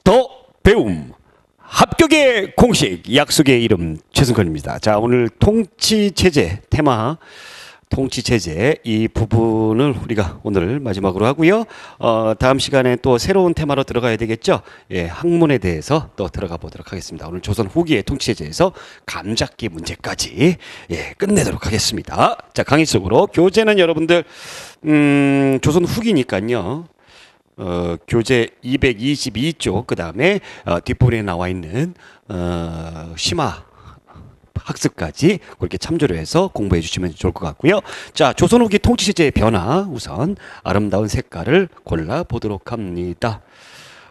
더 배움 합격의 공식 약속의 이름 최승건입니다. 자, 오늘 통치체제 테마 통치체제 이 부분을 우리가 오늘 마지막으로 하고요. 다음 시간에 또 새로운 테마로 들어가야 되겠죠. 예, 학문에 대해서 또 들어가 보도록 하겠습니다. 오늘 조선 후기의 통치체제에서 감잡기 문제까지 끝내도록 하겠습니다. 자, 강의 속으로 교재는 여러분들 조선 후기니까요. 교재 222쪽 그 다음에 뒷부분에 나와 있는 심화 학습까지 그렇게 참조를 해서 공부해 주시면 좋을 것 같고요. 자, 조선 후기 통치체제의 변화 우선 아름다운 색깔을 골라 보도록 합니다.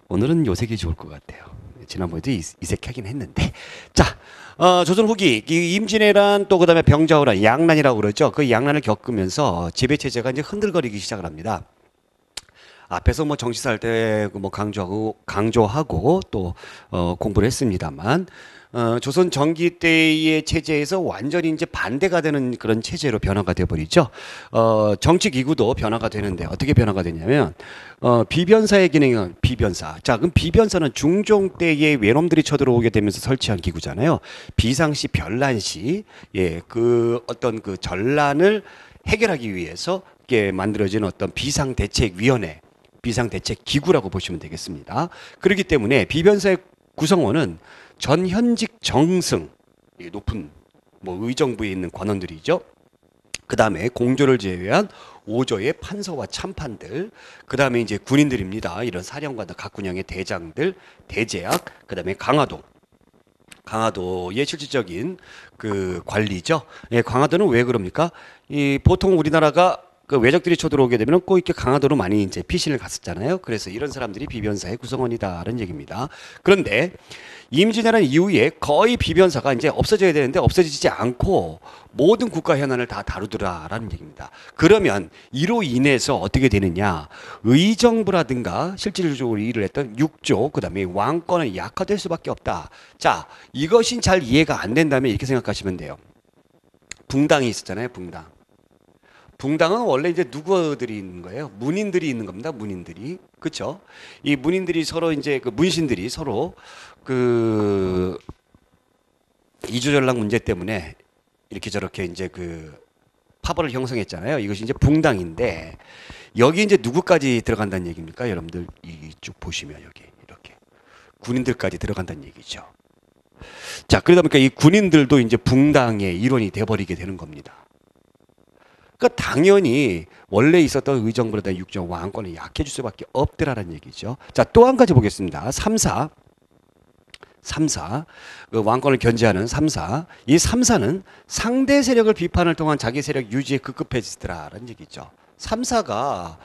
오늘은 요 색이 좋을 것 같아요. 지난번에도 이 색 하긴 했는데. 자, 조선 후기 임진왜란 또 그다음에 병자호란 양난이라고 그러죠. 그 양난을 겪으면서 지배체제가 이제 흔들거리기 시작을 합니다. 앞에서 뭐 정치사 할 때 뭐 강조하고 또 공부를 했습니다만 조선 전기 때의 체제에서 완전히 이제 반대가 되는 그런 체제로 변화가 돼 버리죠. 정치 기구도 변화가 되는데 어떻게 변화가 되냐면 비변사의 기능은 비변사. 자, 그럼 비변사는 중종 때의 외놈들이 쳐들어오게 되면서 설치한 기구잖아요. 비상시 변란시 그 어떤 그 전란을 해결하기 위해서 만들어진 어떤 비상대책위원회, 비상대책기구라고 보시면 되겠습니다. 그렇기 때문에 비변사의 구성원은 전현직 정승, 높은 뭐 의정부에 있는 관원들이죠. 그 다음에 공조를 제외한 오조의 판서와 참판들, 그 다음에 이제 군인들입니다. 이런 사령관들, 각 군영의 대장들, 대제학, 그 다음에 강화도의 실질적인 그 관리죠. 강화도는 왜 그럽니까? 보통 우리나라가 그 외적들이 쳐들어오게 되면 꼭 이렇게 강화도로 많이 이제 피신을 갔었잖아요. 그래서 이런 사람들이 비변사의 구성원이다라는 얘기입니다. 그런데 임진왜란 이후에 거의 비변사가 이제 없어져야 되는데 없어지지 않고 모든 국가 현안을 다 다루더라라는 얘기입니다. 그러면 이로 인해서 어떻게 되느냐? 의정부라든가 실질적으로 일을 했던 육조, 그다음에 왕권은 약화될 수밖에 없다. 자, 이것이 잘 이해가 안 된다면 이렇게 생각하시면 돼요. 붕당이 있었잖아요, 붕당. 붕당은 원래 이제 누구들이 있는 거예요? 문인들이 있는 겁니다. 문인들이. 그렇죠? 이 문인들이 서로 이제 그 문신들이 서로 그 이주전락 문제 때문에 이렇게 저렇게 이제 그 파벌을 형성했잖아요. 이것이 이제 붕당인데 여기 이제 누구까지 들어간다는 얘기입니까? 여러분들 쭉 보시면 여기 이렇게 군인들까지 들어간다는 얘기죠. 자, 그러다 보니까 이 군인들도 이제 붕당의 일원이 돼버리게 되는 겁니다. 그러니까 당연히 원래 있었던 의정부라든가 육정 왕권은 약해질 수밖에 없더라는 얘기죠. 자, 또 한 가지 보겠습니다. 3사. 그 왕권을 견제하는 3사. 이 3사는 상대 세력을 비판을 통한 자기 세력 유지에 급급해지더라는 얘기죠. 3사가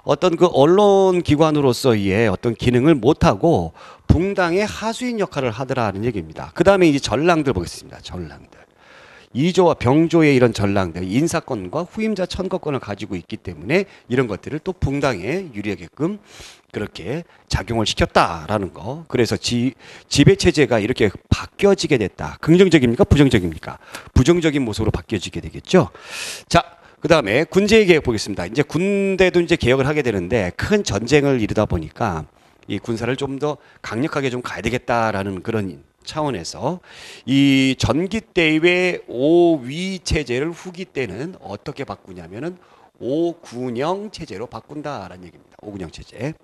어떤 그 언론 기관으로서의 어떤 기능을 못하고 붕당의 하수인 역할을 하더라는 얘기입니다. 그 다음에 이제 전랑들 보겠습니다. 전랑들. 이조와 병조의 이런 전랑들, 인사권과 후임자 천거권을 가지고 있기 때문에 이런 것들을 또 붕당에 유리하게끔 그렇게 작용을 시켰다라는 거. 그래서 지배체제가 이렇게 바뀌어지게 됐다. 긍정적입니까? 부정적입니까? 부정적인 모습으로 바뀌어지게 되겠죠. 자, 그 다음에 군제의 개혁 보겠습니다. 이제 군대도 이제 개혁을 하게 되는데 큰 전쟁을 이루다 보니까 이 군사를 좀 더 강력하게 좀 가야 되겠다라는 그런 차원에서 이 전기 때의 오위 체제를 후기 때는 어떻게 바꾸냐면은 오군영 체제로 바꾼다라는 얘기입니다. 오군영 체제.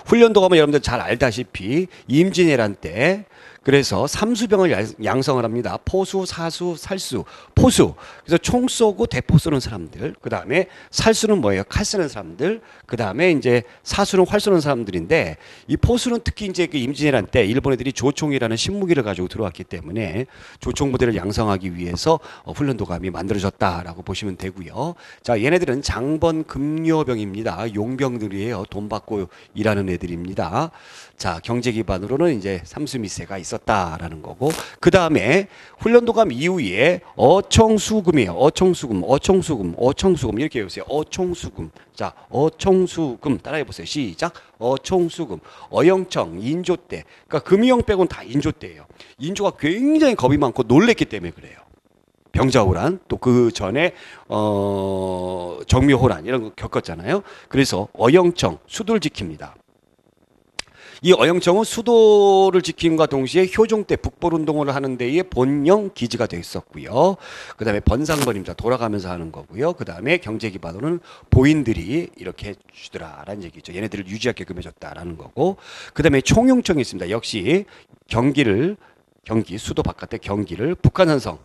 훈련도 가면 여러분들 잘 알다시피 임진왜란 때 그래서 삼수병을 양성을 합니다. 포수, 사수, 살수. 포수. 그래서 총 쏘고 대포 쏘는 사람들. 그 다음에 살수는 뭐예요? 칼 쓰는 사람들. 그 다음에 이제 사수는 활 쏘는 사람들인데 이 포수는 특히 이제 그 임진왜란 때 일본 애들이 조총이라는 신무기를 가지고 들어왔기 때문에 조총 부대를 양성하기 위해서 훈련도감이 만들어졌다라고 보시면 되고요. 자, 얘네들은 장번 급료병입니다. 용병들이에요. 돈 받고 일하는 애들입니다. 자, 경제 기반으로는 이제 삼수미세가 있었다라는 거고, 그 다음에 훈련도감 이후에 어총수금이에요. 어총수금 이렇게 해보세요. 어총수금. 자, 어총수금 따라해 보세요. 시작. 어총수금. 어영청 인조 때. 그러니까 금이영 빼고는 다 인조 때예요. 인조가 굉장히 겁이 많고 놀랬기 때문에 그래요. 병자호란 또 그 전에 정묘호란 이런 거 겪었잖아요. 그래서 어영청 수도를 지킵니다. 이 어영청은 수도를 지킴과 동시에 효종 때 북벌운동을 하는 데에 본령 기지가 되어 있었고요. 그 다음에 번상번임자 돌아가면서 하는 거고요. 그 다음에 경제 기반으로는 보인들이 이렇게 주더라라는 얘기죠. 얘네들을 유지하게끔 해줬다라는 거고. 그 다음에 총용청이 있습니다. 역시 경기 수도 바깥의 경기를 북한산성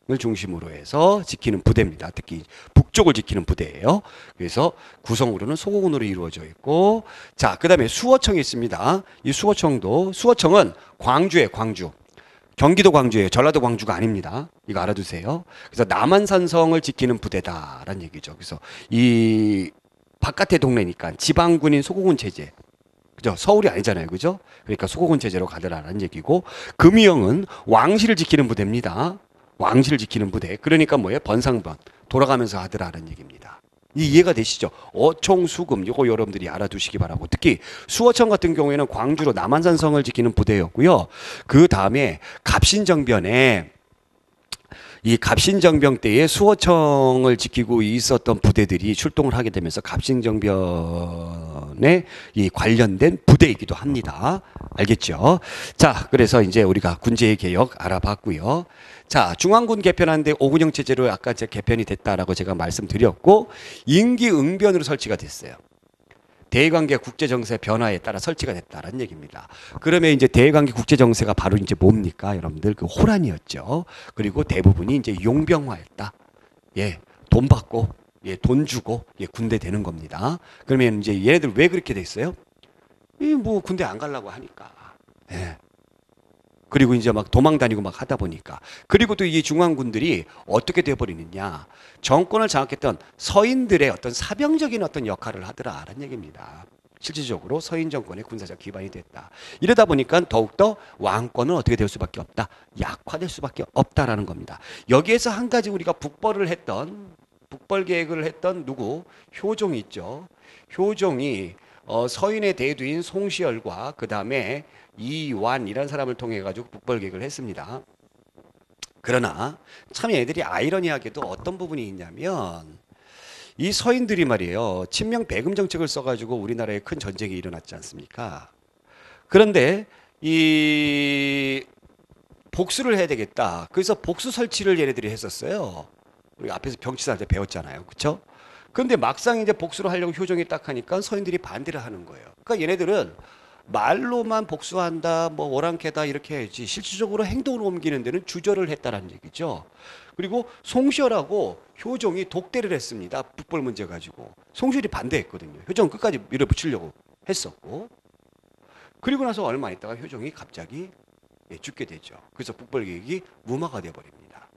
을 중심으로 해서 지키는 부대입니다. 특히 북쪽을 지키는 부대예요. 그래서 구성으로는 소고군으로 이루어져 있고, 자, 그다음에 수어청이 있습니다. 이 수어청은 광주에 광주. 경기도 광주예요. 전라도 광주가 아닙니다. 이거 알아두세요. 그래서 남한산성을 지키는 부대다라는 얘기죠. 그래서 이 바깥의 동네니까 지방군인 소고군 체제. 그죠? 서울이 아니잖아요. 그죠? 그러니까 소고군 체제로 가더라라는 얘기고, 금이영은 왕실을 지키는 부대입니다. 왕실을 지키는 부대. 그러니까 뭐예요? 번상번 돌아가면서 하더라는 얘기입니다. 이해가 되시죠? 어총수금 이거 여러분들이 알아두시기 바라고. 특히 수어청 같은 경우에는 광주로 남한산성을 지키는 부대였고요. 그 다음에 갑신정병 때에 수어청을 지키고 있었던 부대들이 출동을 하게 되면서 갑신정변에 이 관련된 부대이기도 합니다. 알겠죠? 자, 그래서 이제 우리가 군제의 개혁 알아봤고요. 자, 중앙군 개편하는데 오군영 체제로 아까 제가 개편이 됐다라고 제가 말씀드렸고, 임기응변으로 설치가 됐어요. 대외관계 국제정세 변화에 따라 설치가 됐다라는 얘기입니다. 그러면 이제 대외관계 국제정세가 바로 이제 뭡니까? 여러분들 그 호란이었죠. 그리고 대부분이 이제 용병화했다. 예, 돈 받고, 예, 돈 주고, 예, 군대 되는 겁니다. 그러면 이제 얘네들 왜 그렇게 됐어요? 뭐 군대 안 가려고 하니까. 예. 그리고 이제 막 도망 다니고 막 하다 보니까. 그리고 또 이 중앙군들이 어떻게 되어버리느냐. 정권을 장악했던 서인들의 어떤 사병적인 어떤 역할을 하더라라는 얘기입니다. 실질적으로 서인 정권의 군사적 기반이 됐다. 이러다 보니까 더욱더 왕권은 어떻게 될 수밖에 없다. 약화될 수밖에 없다라는 겁니다. 여기에서 한 가지 우리가 북벌 계획을 했던 누구? 효종이 있죠. 효종이 서인의 대두인 송시열과 그 다음에 이완이라는 사람을 통해 가지고 북벌 계획을 했습니다. 그러나 참 얘네들이 아이러니하게도 어떤 부분이 있냐면 이 서인들이 말이에요. 친명 배금 정책을 써가지고 우리나라에 큰 전쟁이 일어났지 않습니까? 그런데 이 복수를 해야 되겠다. 그래서 복수 설치를 얘네들이 했었어요. 우리 앞에서 병치사한테 배웠잖아요. 그렇죠? 그런데 막상 이제 복수를 하려고 효종이 딱 하니까 서인들이 반대를 하는 거예요. 그러니까 얘네들은 말로만 복수한다, 뭐 오랑캐다 이렇게 해야지 실질적으로 행동으로 옮기는 데는 주저를 했다라는 얘기죠. 그리고 송시열하고 효종이 독대를 했습니다. 북벌 문제 가지고. 송시열이 반대했거든요. 효종은 끝까지 밀어붙이려고 했었고. 그리고 나서 얼마 있다가 효종이 갑자기 죽게 되죠. 그래서 북벌 계획이 무마가 되어버립니다.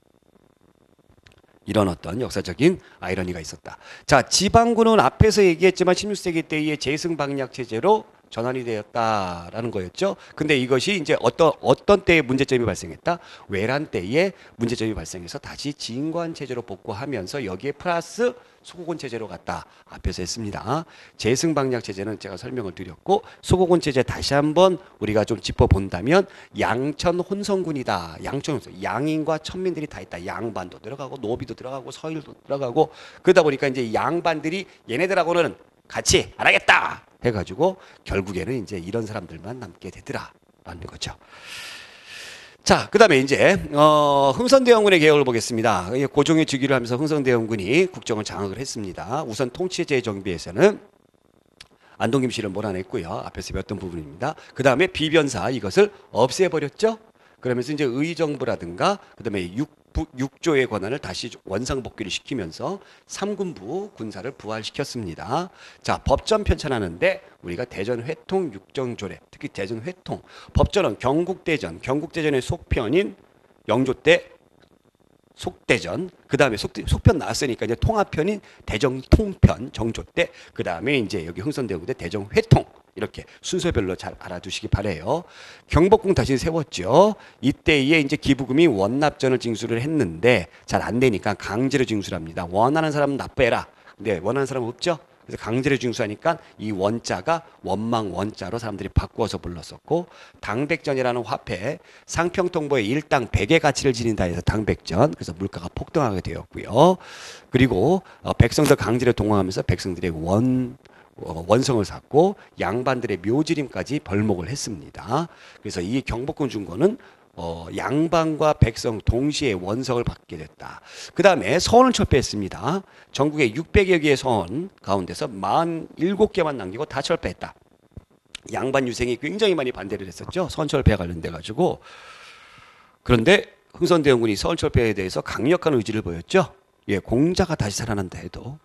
이런 어떤 역사적인 아이러니가 있었다. 자, 지방군은 앞에서 얘기했지만 16세기 때의 제승방략 체제로 전환이 되었다라는 거였죠. 근데 이것이 이제 어떤 때에 문제점이 발생했다? 외란 때에 문제점이 발생해서 다시 진관 체제로 복구하면서 여기에 플러스 소고군 체제로 갔다. 앞에서 했습니다. 제승방략 체제는 제가 설명을 드렸고, 소고군 체제 다시 한번 우리가 좀 짚어본다면 양천 혼성군이다. 양천 혼성. 양인과 천민들이 다 있다. 양반도 들어가고 노비도 들어가고 서일도 들어가고, 그러다 보니까 이제 양반들이 얘네들하고는 같이 안 하겠다 해가지고 결국에는 이제 이런 사람들만 남게 되더라라는 거죠. 자, 그 다음에 이제 흥선대원군의 개혁을 보겠습니다. 고종의 즉위를 하면서 흥선대원군이 국정을 장악을 했습니다. 우선 통치제 정비에서는 안동김씨를 몰아냈고요. 앞에서 배웠던 부분입니다. 그 다음에 비변사 이것을 없애버렸죠. 그러면서 이제 의정부라든가 그 다음에 육조의 권한을 다시 원상복귀를 시키면서 삼군부 군사를 부활시켰습니다. 자, 법전 편찬하는데 우리가 대전회통 육정조례, 특히 대전회통 법전은 경국대전의 속편인 영조 때 속대전, 그 다음에 속편 나왔으니까 이제 통합편인 대정통편 정조 때, 그 다음에 이제 여기 흥선대원군대 대정회통, 이렇게 순서별로 잘 알아두시기 바래요. 경복궁 다시 세웠죠. 이때에 이제 기부금이 원납전을 징수를 했는데 잘 안 되니까 강제로 징수를 합니다. 원하는 사람은 납부해라. 근데 원하는 사람은 없죠. 그래서 강제로 징수하니까 이 원자가 원망 원자로 사람들이 바꾸어서 불렀었고, 당백전이라는 화폐, 상평통보에 일당 100의 가치를 지닌다 해서 당백전, 그래서 물가가 폭등하게 되었고요. 그리고 백성들 강제로 동원하면서 백성들의 원성을 샀고 양반들의 묘지림까지 벌목을 했습니다. 그래서 이 경복궁 중건은 양반과 백성 동시에 원성을 받게 됐다. 그 다음에 서원을 철폐했습니다. 전국에 600여 개의 서원 가운데서 47개만 남기고 다 철폐했다. 양반 유생이 굉장히 많이 반대를 했었죠. 서원 철폐와 관련돼 가지고. 그런데 흥선대원군이 서원 철폐에 대해서 강력한 의지를 보였죠. 예, 공자가 다시 살아난다 해도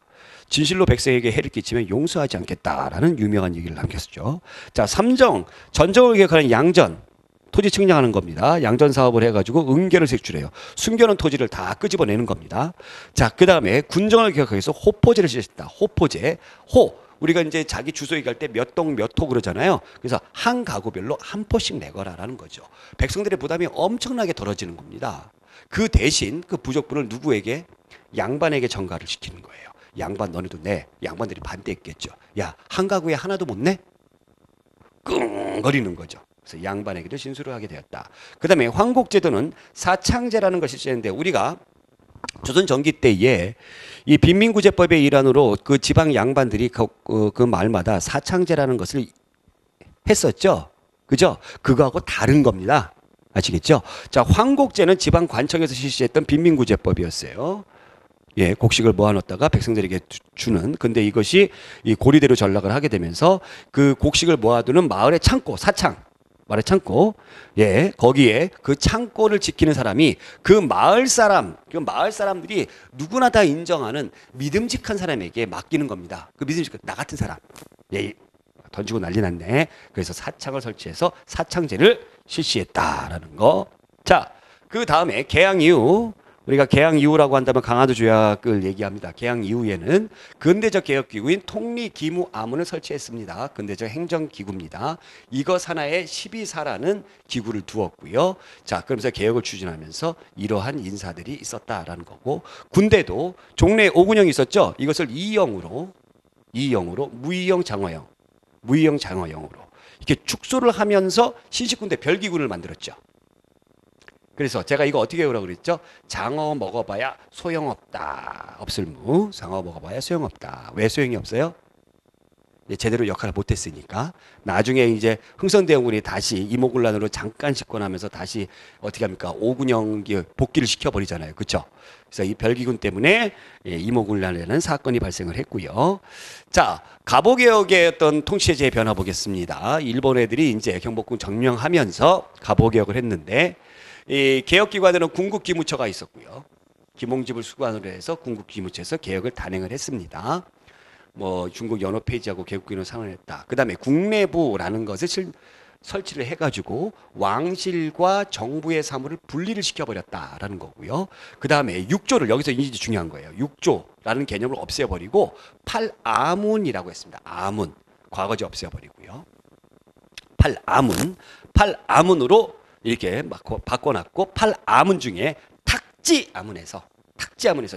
진실로 백성에게 해를 끼치면 용서하지 않겠다라는 유명한 얘기를 남겼죠. 자, 삼정, 전정을 기획하는 양전, 토지 측량하는 겁니다. 양전 사업을 해가지고 은계를 색출해요. 숨겨놓은 토지를 다 끄집어내는 겁니다. 자, 그 다음에 군정을 기획하기 위해서 호포제를 실시했다. 호포제, 우리가 이제 자기 주소 얘기할 때 몇 동 몇 호 그러잖아요. 그래서 한 가구별로 한 포씩 내거라라는 거죠. 백성들의 부담이 엄청나게 덜어지는 겁니다. 그 대신 그 부족분을 누구에게? 양반에게 전가를 시키는 거예요. 양반 너네도 내. 양반들이 반대했겠죠. 야, 한 가구에 하나도 못 내? 끙거리는 거죠. 그래서 양반에게도 신수를 하게 되었다. 그 다음에 황곡제도는 사창제라는 것이 있었는데 우리가 조선 전기 때에 이 빈민구제법의 일환으로 그 지방 양반들이 그 마을마다 사창제라는 것을 했었죠. 그죠? 그거하고 다른 겁니다. 아시겠죠? 자, 황곡제는 지방 관청에서 실시했던 빈민구제법이었어요. 예, 곡식을 모아놓다가 백성들에게 주는. 근데 이것이 이 고리대로 전락을 하게 되면서 그 곡식을 모아두는 마을의 창고, 사창. 마을의 창고. 예, 거기에 그 창고를 지키는 사람이 그 마을 사람들이 누구나 다 인정하는 믿음직한 사람에게 맡기는 겁니다. 그 믿음직한, 나 같은 사람. 예, 던지고 난리 났네. 그래서 사창을 설치해서 사창제를 실시했다라는 거. 자, 그 다음에 개항 이후, 우리가 개항 이후라고 한다면 강화도 조약을 얘기합니다. 개항 이후에는 근대적 개혁기구인 통리기무아문을 설치했습니다. 근대적 행정기구입니다. 이것 하나에 12사라는 기구를 두었고요. 자, 그러면서 개혁을 추진하면서 이러한 인사들이 있었다라는 거고, 군대도 종래 5군형이 있었죠. 이것을 2형으로 무의형 장화형으로 이렇게 축소를 하면서 신식군대 별기군을 만들었죠. 그래서 제가 이거 어떻게 외우라고 그랬죠? 장어 먹어봐야 소용없다. 없을무. 장어 먹어봐야 소용없다. 왜 소용이 없어요? 제대로 역할을 못했으니까. 나중에 이제 흥선대원군이 다시 이모군란으로 잠깐 집권하면서 다시 어떻게 합니까? 오군영 복귀를 시켜버리잖아요. 그렇죠? 그래서 이 별기군 때문에 이모군란이라는 사건이 발생을 했고요. 자, 갑오개혁의 어떤 통치체제의 변화 보겠습니다. 일본 애들이 이제 경복궁 점령하면서 갑오개혁을 했는데 이 개혁기관에는 궁극기무처가 있었고요. 김홍집을 수관으로 해서 궁극기무처에서 개혁을 단행을 했습니다. 뭐 중국 연호 폐지하고 개국기능을 상환했다. 그 다음에 국내부라는 것을 설치를 해가지고 왕실과 정부의 사무를 분리를 시켜버렸다라는 거고요. 그 다음에 육조를 여기서 이제 중요한 거예요. 육조라는 개념을 없애버리고 팔아문이라고 했습니다. 아문, 과거제 없애버리고요. 팔아문으로 이렇게 막 바꿔놨고 팔아문 중에 탁지아문에서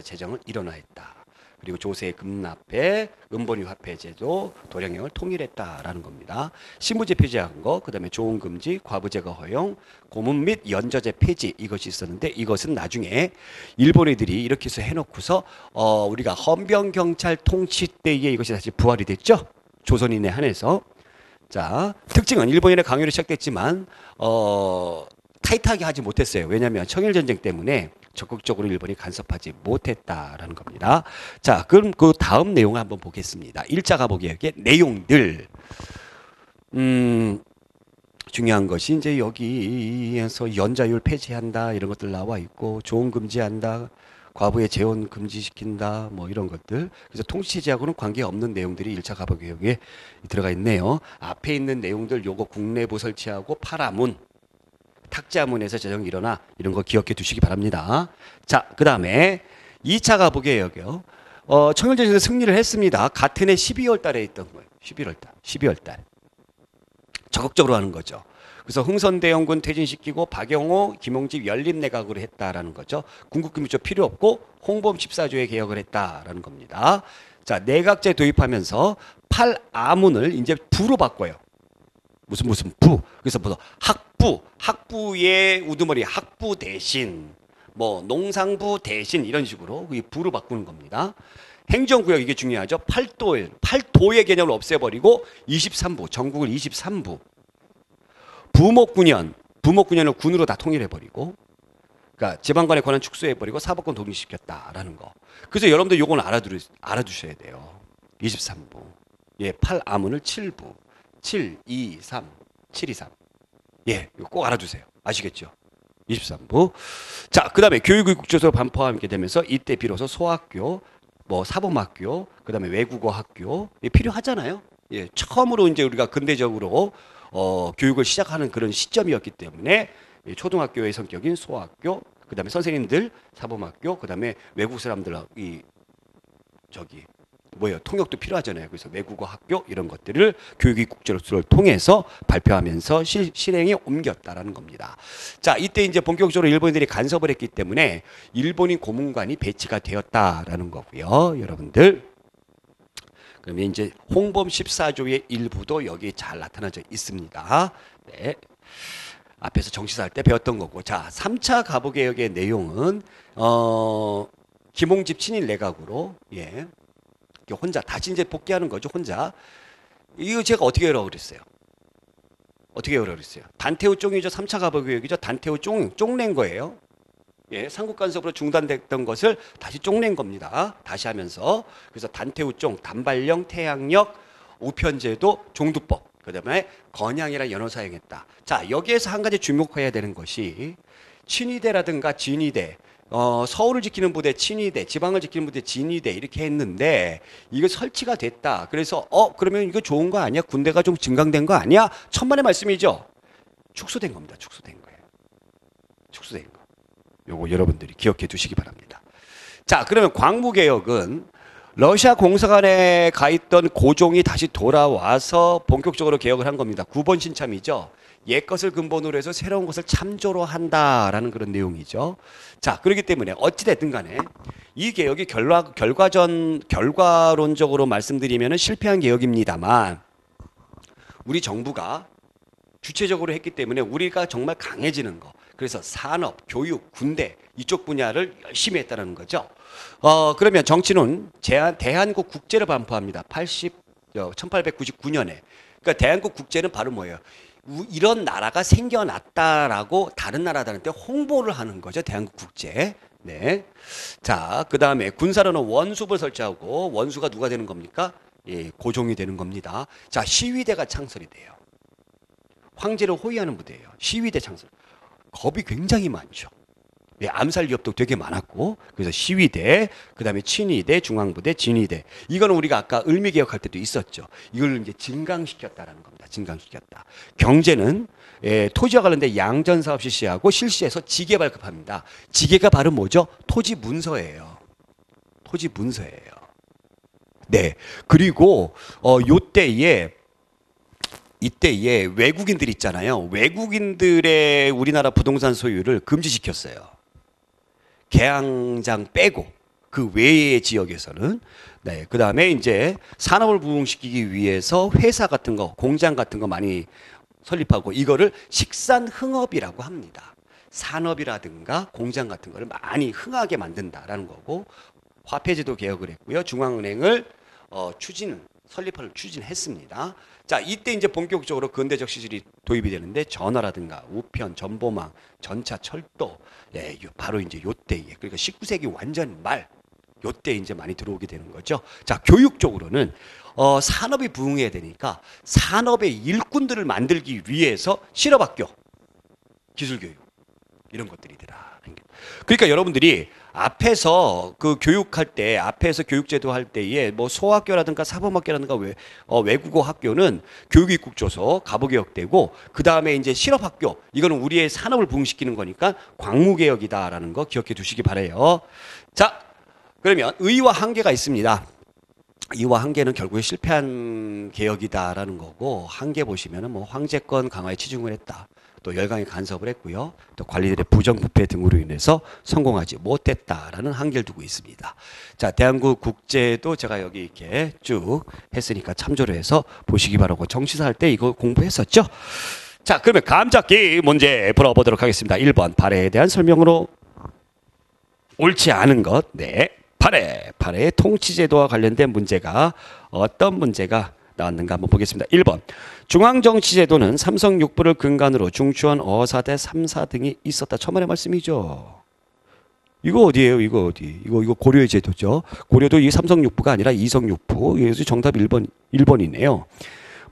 제정을 일원화했다. 그리고 조세 금납회, 은본위 화폐제도, 도량형을 통일했다라는 겁니다. 신부제 폐지한 거, 그다음에 조언금지, 과부제거 허용, 고문 및 연저제 폐지 이것이 있었는데 이것은 나중에 일본 애들이 이렇게 해서 해놓고서 우리가 헌병경찰 통치 때에 이것이 다시 부활이 됐죠. 조선인에 한해서. 자, 특징은 일본인의 강요로 시작됐지만 타이트하게 하지 못했어요. 왜냐하면 청일전쟁 때문에 적극적으로 일본이 간섭하지 못했다라는 겁니다. 자, 그럼 그 다음 내용을 한번 보겠습니다. 1차 갑오개혁의 내용들. 중요한 것이 이제 여기에서 연자율 폐지한다 이런 것들 나와 있고 조언 금지한다. 과부의 재혼 금지시킨다 뭐 이런 것들. 그래서 통치체제하고는 관계없는 내용들이 1차 갑오개혁에 들어가 있네요. 앞에 있는 내용들 요거 국내부 설치하고 파라문 탁자문에서 제정 일어나 이런 거 기억해 두시기 바랍니다. 자, 그 다음에 2차 갑오개혁이요. 청일전쟁에서 승리를 했습니다. 같은 해 12월 달에 있던 거예요. 12월 달. 적극적으로 하는 거죠. 그래서 흥선대원군 퇴진시키고 박영호, 김홍집 연립내각으로 했다라는 거죠. 궁극기무처 필요 없고 홍범 14조의 개혁을 했다라는 겁니다. 자, 내각제 도입하면서 팔아문을 이제 부로 바꿔요. 무슨 부. 그래서 뭐 학부의 우두머리 학부 대신 뭐 농상부 대신 이런 식으로 이 부로 바꾸는 겁니다. 행정구역 이게 중요하죠. 팔도의 개념을 없애버리고 23부, 전국을 23부. 부목군현을 군으로 다 통일해버리고, 그러니까 지방관의 권한 축소해버리고 사법권 독립시켰다라는 거. 그래서 여러분들 요건 알아두셔야 돼요. 23부. 예, 8아문을 7부. 7, 2, 3, 7, 2, 3. 예, 이거 꼭 알아두세요. 아시겠죠? 23부. 자, 그 다음에 교육국조서 반포함게 되면서 이때 비로소 소학교, 뭐 사범학교, 그 다음에 외국어학교 필요하잖아요. 예, 처음으로 이제 우리가 근대적으로 교육을 시작하는 그런 시점이었기 때문에 초등학교의 성격인 소학교, 그 다음에 선생님들 사범학교, 그 다음에 외국 사람들 통역도 필요하잖아요. 그래서 외국어 학교 이런 것들을 교육의 국제로서를 통해서 발표하면서 실행에 옮겼다라는 겁니다. 자, 이때 이제 본격적으로 일본인들이 간섭을 했기 때문에 일본인 고문관이 배치가 되었다라는 거고요. 여러분들. 그러면 이제 홍범 14조의 일부도 여기 잘 나타나져 있습니다. 네. 앞에서 정치사 할 때 배웠던 거고. 자, 3차 가부개혁의 내용은 김홍집 친일 내각으로 예. 혼자 다시 이제 복귀하는 거죠. 혼자. 이거 제가 어떻게 하라고 그랬어요? 어떻게 하라고 그랬어요? 단태후 쫑이죠. 3차 가부개혁이죠. 단태후 쫑낸 거예요. 예, 삼국 간섭으로 중단됐던 것을 다시 쫑낸 겁니다. 다시 하면서. 그래서 단태후 쫑, 단발령, 태양력, 우편제도, 종두법, 그다음에 건양이라 연호 사용했다. 자, 여기에서 한 가지 주목해야 되는 것이 친위대라든가 진위대, 서울을 지키는 부대 친위대, 지방을 지키는 부대 진위대 이렇게 했는데 이거 설치가 됐다. 그래서 그러면 이거 좋은 거 아니야? 군대가 좀 증강된 거 아니야? 천만의 말씀이죠. 축소된 겁니다. 축소된 거예요. 축소된 거. 요거 여러분들이 기억해 두시기 바랍니다. 자, 그러면 광무개혁은 러시아 공사관에 가 있던 고종이 다시 돌아와서 본격적으로 개혁을 한 겁니다. 9번 신참이죠. 옛 것을 근본으로 해서 새로운 것을 참조로 한다라는 그런 내용이죠. 자, 그렇기 때문에 어찌됐든 간에 이 개혁이 결과론적으로 말씀드리면 실패한 개혁입니다만 우리 정부가 주체적으로 했기 때문에 우리가 정말 강해지는 거. 그래서 산업, 교육, 군대 이쪽 분야를 열심히 했다는 거죠. 그러면 정치는 대한국 국제를 반포합니다. 1899년에. 그러니까 대한국 국제는 바로 뭐예요? 이런 나라가 생겨났다라고 다른 나라들한테 홍보를 하는 거죠. 대한국 국제. 네. 자, 그 다음에 군사로는 원수부를 설치하고 원수가 누가 되는 겁니까? 예, 고종이 되는 겁니다. 자, 시위대가 창설이 돼요. 황제를 호위하는 부대예요. 시위대 창설. 겁이 굉장히 많죠. 예, 암살 위협도 되게 많았고, 그래서 시위대, 그 다음에 친위대, 중앙부대, 진위대. 이거는 우리가 아까 을미개혁할 때도 있었죠. 이걸 이제 증강시켰다라는 겁니다. 증강시켰다. 경제는 토지와 관련된 양전사업 실시하고 실시해서 지계 발급합니다. 지계가 바로 뭐죠? 토지 문서예요. 토지 문서예요. 네. 그리고 이때에 외국인들 있잖아요. 외국인들의 우리나라 부동산 소유를 금지시켰어요. 계양장 빼고 그 외의 지역에서는. 네, 그 다음에 이제 산업을 부흥시키기 위해서 회사 같은 거, 공장 같은 거 많이 설립하고 이거를 식산흥업이라고 합니다. 산업이라든가 공장 같은 거를 많이 흥하게 만든다라는 거고, 화폐제도 개혁을 했고요. 중앙은행을 설립을 추진했습니다. 자, 이때 이제 본격적으로 근대적 시설이 도입이 되는데 전화라든가 우편, 전보망, 전차, 철도, 예, 바로 이제 요때에, 그러니까 19세기 완전 말 요때 이제 많이 들어오게 되는 거죠. 자, 교육 쪽으로는 산업이 부흥해야 되니까 산업의 일꾼들을 만들기 위해서 실업학교, 기술교육 이런 것들이더라. 그러니까 여러분들이 앞에서 그 교육할 때, 앞에서 교육제도 할 때에 뭐 소학교라든가 사범학교라든가 외국어 학교는 교육입국조서 가부개혁되고, 그 다음에 이제 실업학교, 이거는 우리의 산업을 부흥시키는 거니까 광무개혁이다라는 거 기억해 두시기 바래요. 자, 그러면 의의와 한계가 있습니다. 이와 한계는 결국에 실패한 개혁이다라는 거고, 한계 보시면은 뭐 황제권 강화에 치중을 했다. 또 열강에 간섭을 했고요. 또 관리들의 부정부패 등으로 인해서 성공하지 못했다라는 한계를 두고 있습니다. 자, 대한국 국제도 제가 여기 이렇게 쭉 했으니까 참조를 해서 보시기 바라고, 정치사 할 때 이거 공부했었죠? 자, 그러면 감잡기 문제 풀어보도록 하겠습니다. 1번 발해에 대한 설명으로 옳지 않은 것. 네. 8회 통치제도와 관련된 문제가 어떤 문제가 나왔는가 한번 보겠습니다. 1번 중앙정치제도는 삼성육부를 근간으로 중추원 어사대 3사 등이 있었다. 천만의 말씀이죠. 이거 어디예요? 이거 어디? 이거 고려의 제도죠. 고려도 이 삼성육부가 아니라 이성육부. 그래서 정답 1번이네요.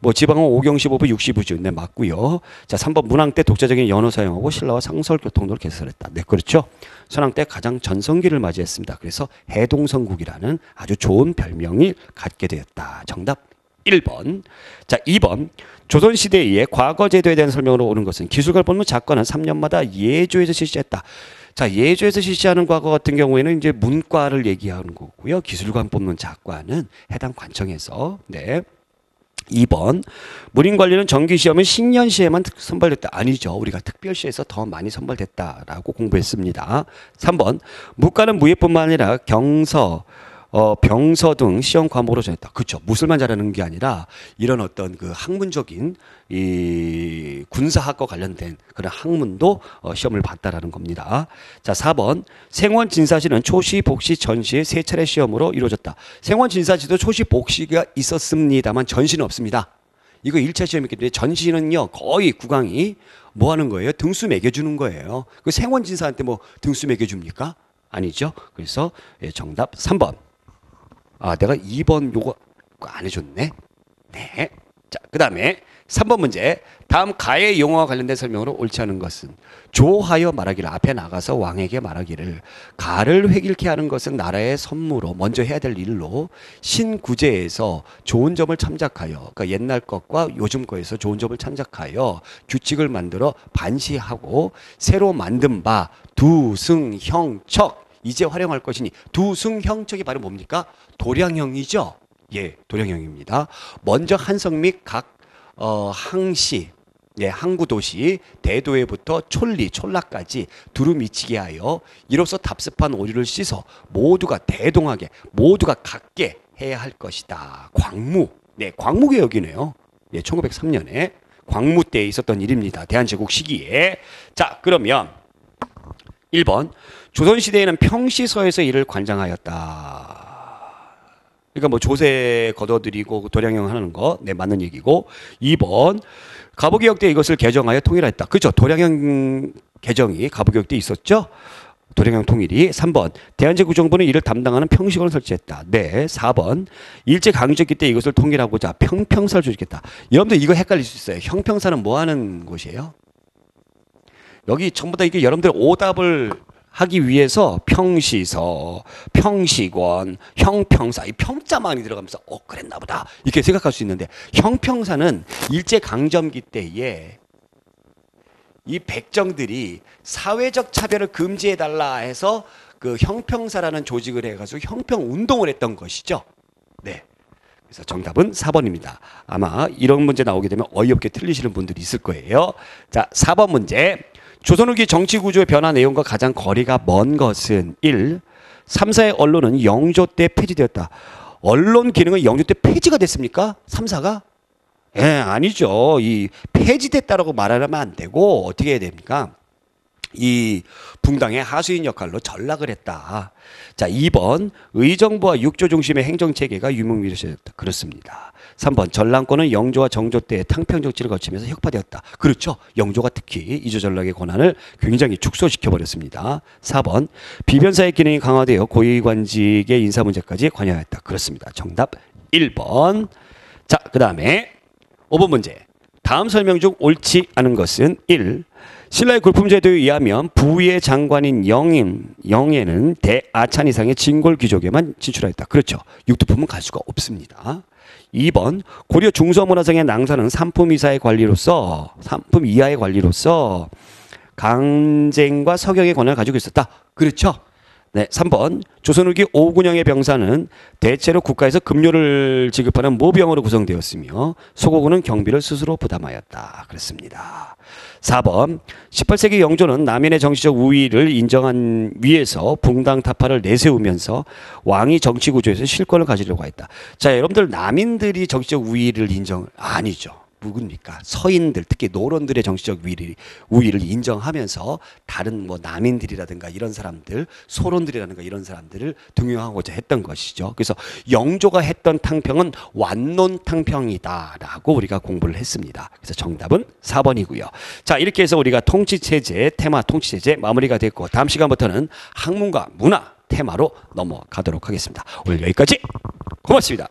뭐 지방은 오경시보부 육시부주. 네, 맞고요. 자, 3번 문왕 때 독자적인 연호 사용하고 신라와 상설교통도를 개설했다. 네, 그렇죠. 선왕 때 가장 전성기를 맞이했습니다. 그래서 해동성국이라는 아주 좋은 별명이 갖게 되었다. 정답 1번. 자, 2번. 조선시대의 과거제도에 대한 설명으로 오는 것은 기술관 본문 작가는 3년마다 예조에서 실시했다. 자, 예조에서 실시하는 과거 같은 경우에는 이제 문과를 얘기하는 거고요. 기술관 뽑는 작과는 해당 관청에서. 네. 2번 무림관리는 정기시험은 신년시에만 선발됐다. 아니죠. 우리가 특별시에서 더 많이 선발됐다라고 공부했습니다. 3번 무과는 무예뿐만 아니라 경서 병서 등 시험 과목으로 정했다. 그렇죠. 무술만 잘하는 게 아니라 이런 어떤 그 학문적인 이 군사학과 관련된 그런 학문도 시험을 봤다라는 겁니다. 자, 4번 생원 진사시는 초시, 복시, 전시의 세 차례 시험으로 이루어졌다. 생원 진사시도 초시, 복시가 있었습니다만 전시는 없습니다. 이거 1차 시험이기 때문에 전시는요 거의 국왕이 뭐 하는 거예요? 등수 매겨주는 거예요. 그 생원 진사한테 뭐 등수 매겨줍니까? 아니죠. 그래서 정답 3번. 아, 내가 2번 요거 안 해줬네. 네. 자, 그 다음에 3번 문제. 다음 가의 용어와 관련된 설명으로 옳지 않은 것은 조하여 말하기를 앞에 나가서 왕에게 말하기를 가를 획일케 하는 것은 나라의 선무로 먼저 해야 될 일로 신구제에서 좋은 점을 참작하여 그러니까 옛날 것과 요즘 거에서 좋은 점을 참작하여 규칙을 만들어 반시하고 새로 만든 바 두승형척 이제 활용할 것이니 두승형척이 바로 뭡니까? 도량형이죠. 예, 도량형입니다. 먼저 한성 및 각 항시, 예, 항구도시, 대도에부터 촐리, 촐라까지 두루 미치게 하여 이로써 답습한 오류를 씻어 모두가 대동하게, 모두가 같게 해야 할 것이다. 광무, 네, 광무개혁이네요. 예, 1903년에 광무 때에 있었던 일입니다. 대한제국 시기에. 자, 그러면 1번 조선시대에는 평시서에서 이를 관장하였다. 그러니까 뭐 조세 걷어들이고 도량형 하는 거, 네, 맞는 얘기고. 2번 가부개혁 때 이것을 개정하여 통일했다. 그렇죠. 도량형 개정이 가부개혁 때 있었죠. 도량형 통일이. 3번 대한제국정부는 이를 담당하는 평시관을 설치했다. 네. 4번 일제강점기 때 이것을 통일하고자 평평사를 조직했다. 여러분들 이거 헷갈릴 수 있어요. 형평사는 뭐 하는 곳이에요? 여기 전부 다 이게 여러분들 오답을 하기 위해서 평시서, 평시권, 형평사 이 평자만이 들어가면서 그랬나 보다 이렇게 생각할 수 있는데 형평사는 일제강점기 때에 이 백정들이 사회적 차별을 금지해달라 해서 그 형평사라는 조직을 해가지고 형평운동을 했던 것이죠. 네. 그래서 정답은 4번입니다. 아마 이런 문제 나오게 되면 어이없게 틀리시는 분들이 있을 거예요. 자, 4번 문제. 조선 후기 정치 구조의 변화 내용과 가장 거리가 먼 것은 1. 3사의 언론은 영조 때 폐지되었다. 언론 기능은 영조 때 폐지가 됐습니까? 3사가? 예, 아니죠. 이 폐지됐다라고 말하면 안 되고 어떻게 해야 됩니까? 이 붕당의 하수인 역할로 전락을 했다. 자, 2번 의정부와 육조 중심의 행정체계가 유명미르셨다. 그렇습니다. 3번 전랑권은 영조와 정조 때 탕평정치를 거치면서 혁파되었다. 그렇죠. 영조가 특히 이조전락의 권한을 굉장히 축소시켜버렸습니다. 4번 비변사의 기능이 강화되어 고위관직의 인사 문제까지 관여하였다. 그렇습니다. 정답 1번. 자, 그 다음에 5번 문제. 다음 설명 중 옳지 않은 것은 1. 신라의 굴품제도에 의하면 부의 장관인 영예는 대아찬 이상의 진골 귀족에만 진출하였다. 그렇죠. 육두품은 갈 수가 없습니다. 2번 고려 중서문화상의 낭사는 삼품 이하의 관리로서 강쟁과 서경의 권한을 가지고 있었다. 그렇죠. 네, 3번 조선 후기 오군영의 병사는 대체로 국가에서 급료를 지급하는 모병으로 구성되었으며 소고군은 경비를 스스로 부담하였다. 그렇습니다. 4번 18세기 영조는 남인의 정치적 우위를 인정한 위에서 붕당타파를 내세우면서 왕이 정치구조에서 실권을 가지려고 했다. 자, 여러분들 남인들이 정치적 우위를 아니죠. 누굽니까? 서인들, 특히 노론들의 정치적 우위를 인정하면서 다른 뭐 남인들이라든가 이런 사람들, 소론들이라든가 이런 사람들을 등용하고자 했던 것이죠. 그래서 영조가 했던 탕평은 완론 탕평이다라고 우리가 공부를 했습니다. 그래서 정답은 4번이고요. 자, 이렇게 해서 우리가 통치체제, 테마 통치체제 마무리가 됐고, 다음 시간부터는 학문과 문화 테마로 넘어가도록 하겠습니다. 오늘 여기까지. 고맙습니다.